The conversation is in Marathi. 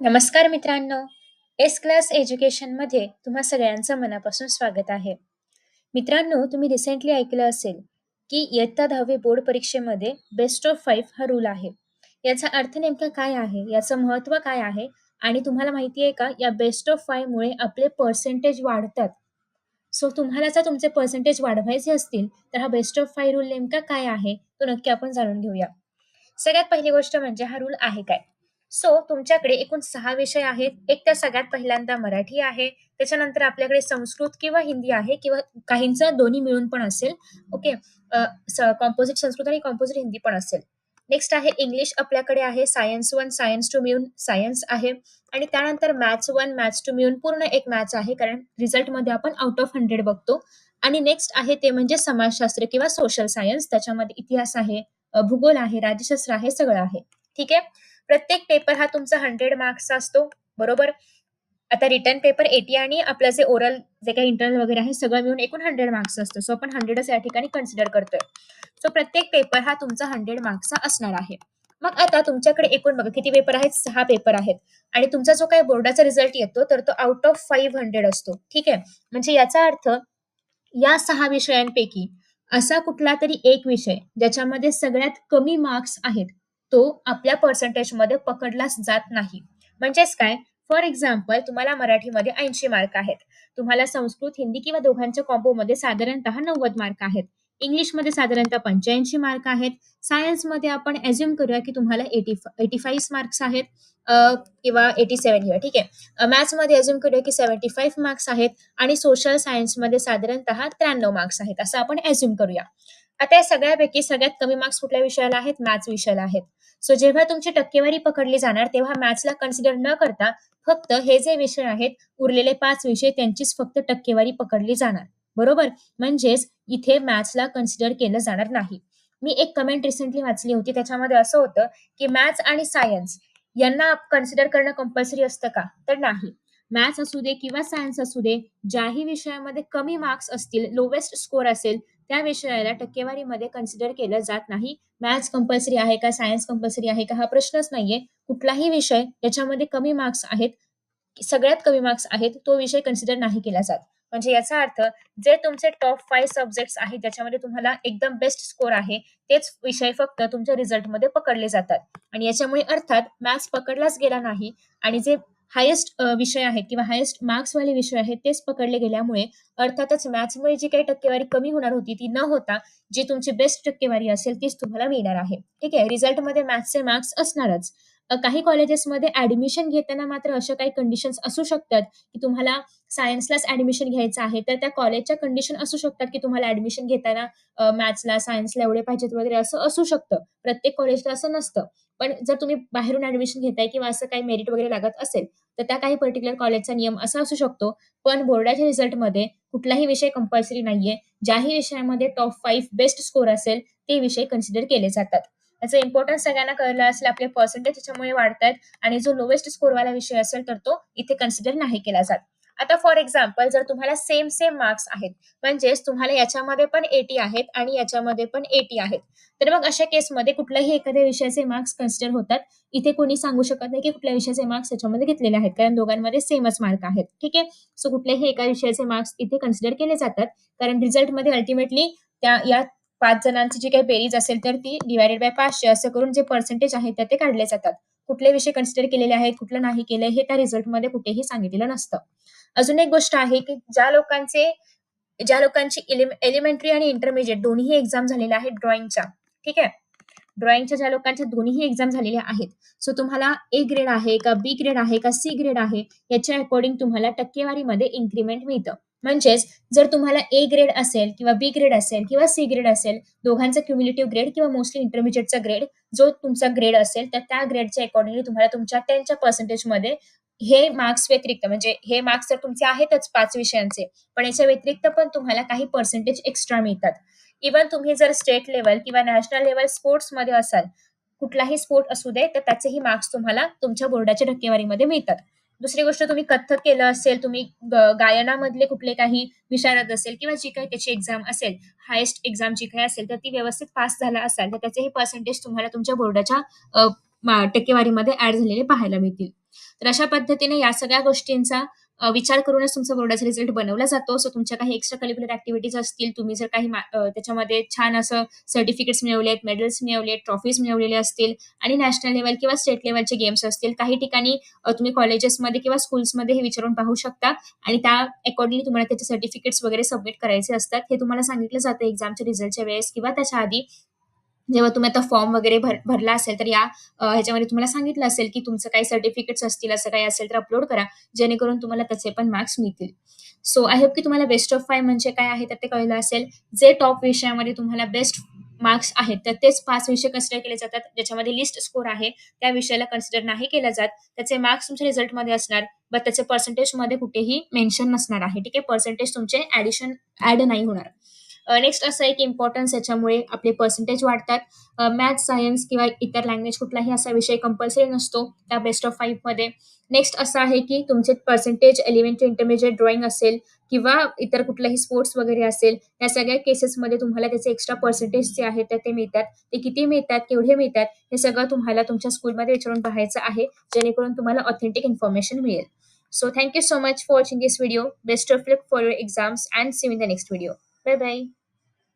नमस्कार मित्रांनो, एस क्लास एज्युकेशनमध्ये तुम्हा सगळ्यांचं मनापासून स्वागत आहे. मित्रांनो, तुम्ही रिसेंटली ऐकलं असेल की इयत्ता 10वी बोर्ड परीक्षेमध्ये बेस्ट ऑफ 5 हा रूल आहे. याचा अर्थ नेमका काय आहे? याचं महत्त्व काय आहे? आणि तुम्हाला माहिती आहे का, या बेस्ट ऑफ 5 मुळे आपले पर्सेंटेज वाढतात. सो तुम्हाला जर तुमचे पर्सेंटेज वाढवायचे असतील, तर हा बेस्ट ऑफ 5 रूल नेमका काय आहे? तो नक्की आपण जाणून घेऊया. सगळ्यात पहिली गोष्ट म्हणजे हा रूल आहे काय? सो तुमच्याकडे एकूण 6 विषय आहेत. एक तर सगळ्यात पहिल्यांदा मराठी आहे. त्याच्यानंतर आपल्याकडे संस्कृत किंवा हिंदी आहे किंवा काहींचं दोन्ही मिळून पण असेल. ओके. कंपोझिट संस्कृत आणि कंपोझिट हिंदी पण असेल. नेक्स्ट आहे इंग्लिश आपल्याकडे आहे. सायन्स 1, सायन्स 2 मिळून सायन्स आहे आणि त्यानंतर मॅथ्स 1, मॅथ्स 2 मिळून पूर्ण एक मॅथ्स आहे. कारण रिझल्टमध्ये आपण आउट ऑफ 100 बघतो. आणि नेक्स्ट आहे ते म्हणजे समाजशास्त्र किंवा सोशल सायन्स. त्याच्यामध्ये इतिहास आहे, भूगोल आहे, राज्यशास्त्र आहे, सगळं आहे. ठीक आहे. प्रत्येक पेपर हा तुमचा 100 मार्क्सचा असतो. बरोबर. आता रिटन पेपर 80 आणि आपलं जे ओरल जे काही इंटरनल वगैरे आहे सगळं मिळून एकूण 100 मार्क्स असतं. सो आपण 100च या ठिकाणी कन्सिडर करतोय. सो प्रत्येक पेपर हा तुमचा 100 मार्क्सचा असणार आहे. मग आता तुमच्याकडे एकूण बघा किती पेपर आहेत? 6 पेपर आहेत आणि तुमचा जो काही बोर्डाचा रिझल्ट येतो तर तो आउट ऑफ 500 असतो. ठीक आहे. म्हणजे याचा अर्थ या 6 विषयांपैकी असा कुठलातरी एक विषय ज्याच्यामध्ये सगळ्यात कमी मार्क्स आहेत, तो आपल्या पर्सेंटेजमध्ये पकडलाच जात नाही. म्हणजेच काय? फॉर एक्झाम्पल तुम्हाला मराठीमध्ये 80 मार्क आहेत. तुम्हाला संस्कृत, हिंदी किंवा दोघांच्या कॉम्बोमध्ये साधारणतः 90 मार्क आहेत. इंग्लिशमध्ये साधारणतः 85 मार्क आहेत. सायन्समध्ये आपण अझ्युम करूया की तुम्हाला 85 मार्क्स आहेत किंवा 87 घ्या. ठीक आहे. मॅथ्समध्ये अझ्युम करूया की 75 मार्क्स आहेत आणि सोशल सायन्समध्ये साधारणतः 93 मार्क्स आहेत, असं आपण अझ्युम करूया. आता या सगळ्यापैकी सगळ्यात कमी मार्क्स कुठल्या विषयाला आहेत? मॅथ्स विषयाला आहेत. सो जेव्हा तुमची टक्केवारी पकडली जाणार, तेव्हा मॅथ्सला कन्सिडर न करता फक्त हे जे विषय आहेत, उरलेले 5 विषय त्यांचीच फक्त टक्केवारी पकडली जाणार. बरोबर? म्हणजेच इथे मॅथ्सला कन्सिडर केलं जाणार नाही. मी एक कमेंट रिसेंटली वाचली होती. त्याच्यामध्ये असं होतं, की मॅथ्स आणि सायन्स यांना कन्सिडर करणं कंपल्सरी असतं का? तर नाही. मॅथ्स असू दे किंवा सायन्स असू दे, ज्याही विषयामध्ये कमी मार्क्स असतील, लोवेस्ट स्कोर असेल, त्या विषयाला टक्केवारीमध्ये कन्सिडर केलं जात नाही. मॅथ्स कंपल्सरी आहे का? सायन्स कंपल्सरी आहे का? हा प्रश्नच नाहीये. कुठलाही विषय ज्याच्यामध्ये कमी मार्क्स आहेत, सगळ्यात कमी मार्क्स आहेत, तो विषय कन्सिडर नाही केला जात. म्हणजे याचा अर्थ जे तुमचे टॉप 5 सब्जेक्ट्स आहेत, ज्याच्यामध्ये तुम्हाला एकदम बेस्ट स्कोर आहे, तेच विषय फक्त तुमच्या रिझल्टमध्ये पकडले जातात. आणि याच्यामुळे अर्थात मॅथ्स पकडलाच गेला नाही आणि जे हायेस्ट विषय आहेत किंवा हायेस्ट मार्क्सवाले विषय आहेत, तेच पकडले गेल्यामुळे अर्थातच मॅथ्समुळे जी काही टक्केवारी कमी होणार होती, ती न होता जी तुमची बेस्ट टक्केवारी असेल, तीच तुम्हाला मिळणार आहे. ठीक आहे. रिझल्टमध्ये मॅथ्सचे मार्क्स असणारच. काही कॉलेजेसमध्ये ॲडमिशन घेताना मात्र अशा काही कंडिशन्स असू शकतात, की तुम्हाला सायन्सलाच ॲडमिशन घ्यायचं आहे, तर त्या कॉलेजच्या कंडिशन असू शकतात, की तुम्हाला ॲडमिशन घेताना मॅथ्सला, सायन्सला एवढे पाहिजेत वगैरे असं असू शकतं. प्रत्येक कॉलेजला असं नसतं. पण जर तुम्ही बाहेरून ॲडमिशन घेताय किंवा असं काही मेरिट वगैरे लागत असेल, तर त्या काही पर्टिक्युलर कॉलेजचा नियम असा असू शकतो. पण बोर्डाच्या रिझल्टमध्ये कुठलाही विषय कंपल्सरी नाहीये. ज्याही विषयामध्ये टॉप 5 बेस्ट स्कोर असेल, ते विषय कन्सिडर केले जातात. त्याचं इम्पोर्टन्स सगळ्यांना कळलं असेल. आपले पर्सेंटेज त्याच्यामुळे वाढतायत आणि जो लोवेस्ट स्कोरवाला विषय असेल, तर तो इथे कन्सिडर नाही केला जात. आता फॉर एक्झाम्पल जर तुम्हाला सेम मार्क्स आहेत, म्हणजेच तुम्हाला याच्यामध्ये पण 80 आहेत आणि याच्यामध्ये पण 80 आहेत. तर मग अशा केसमध्ये कुठल्याही एखाद्या विषयाचे मार्क्स कन्सिडर होतात. इथे कोणी सांगू शकत नाही, की कुठल्या विषयाचे मार्क्स त्याच्यामध्ये घेतलेले आहेत. कारण दोघांमध्ये सेमच मार्क आहेत. ठीक आहे. सो कुठल्याही एका विषयाचे मार्क्स इथे कन्सिडर केले जातात. कारण रिझल्टमध्ये अल्टिमेटली या 5 जणांची जी काही बेरीज असेल, तर ती डिव्हायडेड बाय 500 असं करून जे पर्सेंटेज आहे, तर ते काढले जातात. कुठले विषय कन्सिडर केलेले आहेत, कुठलं नाही केलंय, हे त्या रिझल्टमध्ये कुठेही सांगितलेलं नसतं. अजून एक गोष्ट आहे, की ज्या लोकांची एलिमेंटरी आणि इंटरमिडिएट दोन्ही एक्झाम झालेल्या आहेत ड्रॉइंगच्या. ठीक आहे. ड्रॉइंगच्या ज्या लोकांच्या दोन्ही एक्झाम झालेल्या आहेत, सो तुम्हाला ए ग्रेड आहे का, बी ग्रेड आहे का, सी ग्रेड आहे, याच्या अकॉर्डिंग तुम्हाला टक्केवारीमध्ये इन्क्रिमेंट मिळतं. म्हणजेच जर तुम्हाला ए ग्रेड असेल किंवा बी ग्रेड असेल किंवा सी ग्रेड असेल, दोघांचा क्युम्युलेटिव्ह ग्रेड किंवा मोस्टली इंटरमिडिएटचा ग्रेड, जो तुमचा ग्रेड असेल, तर त्या ग्रेडच्या अकॉर्डिंगली तुम्हाला तुमच्या 10च्या पर्सेंटेजमध्ये हे मार्क्स व्यतिरिक्त म्हणजे हे मार्क्स तर तुमचे आहेतच 5 विषयांचे, पण याच्या व्यतिरिक्त पण तुम्हाला काही पर्सेंटेज एक्स्ट्रा मिळतात. इव्हन तुम्ही जर स्टेट लेव्हल किंवा नॅशनल लेव्हल स्पोर्ट्समध्ये असाल, कुठलाही स्पोर्ट असू दे, तर त्याचेही मार्क्स तुम्हाला तुमच्या बोर्डाच्या टक्केवारीमध्ये मिळतात. दुसरी गोष्ट तुम्ही कथ्थक केलं असेल, तुम्ही गायनामधले कुठले काही विशारद असेल किंवा जी काही त्याची एक्झाम असेल, हायेस्ट एक्झाम जी काही असेल, तर ती व्यवस्थित पास झाला असाल, तर त्याचेही पर्सेंटेज तुम्हाला तुमच्या बोर्डाच्या टक्केवारीमध्ये ॲड झालेले पाहायला मिळतील. तर अशा पद्धतीने या सगळ्या गोष्टींचा विचार करूनच तुमचा बोर्डाचा रिझल्ट बनवला जातो. सो तुमच्या काही एक्स्ट्रा करिक्युलर ॲक्टिव्हिटीज असतील, तुम्ही जर काही त्याच्यामध्ये छान असं सर्टिफिकेट्स मिळवले आहेत, मेडल्स मिळवले आहेत, ट्रॉफीज मिळवलेले असतील आणि नॅशनल लेव्हल किंवा स्टेट लेव्हलचे गेम्स असतील. काही ठिकाणी तुम्ही कॉलेजेसमध्ये किंवा स्कूल्समध्ये हे विचारून पाहू शकता आणि त्या अकॉर्डिंगली तुम्हाला त्याचे सर्टिफिकेट्स वगैरे सबमिट करायचे असतात. हे तुम्हाला सांगितलं जातं एक्झामच्या रिझल्टच्या वेळेस किंवा त्याच्या आधी जेव्हा तुम्ही आता फॉर्म वगैरे भरला असेल, तर या ह्याच्यामध्ये तुम्हाला सांगितलं असेल, की तुमचं काही सर्टिफिकेट्स असतील, असं काही असेल तर अपलोड करा, जेणेकरून तुम्हाला त्याचे पण मार्क्स मिळतील. सो आय होप की तुम्हाला बेस्ट ऑफ 5 म्हणजे काय आहे तर ते कळलं असेल. जे टॉप विषयामध्ये तुम्हाला बेस्ट मार्क्स आहेत, तर तेच 5 विषय कन्सिडर केले जातात. ज्याच्यामध्ये लिस्ट स्कोर आहे, त्या विषयाला कन्सिडर नाही केलं जात. त्याचे मार्क्स तुमच्या रिझल्टमध्ये असणार, बट त्याचे पर्सेंटेजमध्ये कुठेही मेन्शन नसणार आहे. ठीक आहे. पर्सेंटेज तुमचे ॲड नाही होणार. नेक्स्ट असं आहे की इम्पॉर्टन्स याच्यामुळे आपले पर्सेंटेज वाढतात. मॅथ्स, सायन्स किंवा इतर लँग्वेज कुठलाही असा विषय कंपल्सरी नसतो त्या बेस्ट ऑफ 5 मध्ये. नेक्स्ट असं आहे की तुमचे पर्सेंटेज 11 टू इंटरमिजिएट ड्रॉइंग असेल किंवा इतर कुठलाही स्पोर्ट्स वगैरे असेल, या सगळ्या केसेसमध्ये तुम्हाला त्याचे एक्स्ट्रा पर्सेंटेज जे आहेत तर ते मिळतात. ते किती मिळतात, केवढे मिळतात, हे सगळं तुम्हाला तुमच्या स्कूलमध्ये विचारून पाहायचं आहे, जेणेकरून तुम्हाला ऑथेंटिक इन्फॉर्मेशन मिळेल. So thank you so much for watching this video. Best of luck for your exams and see you in the next video. Bye bye.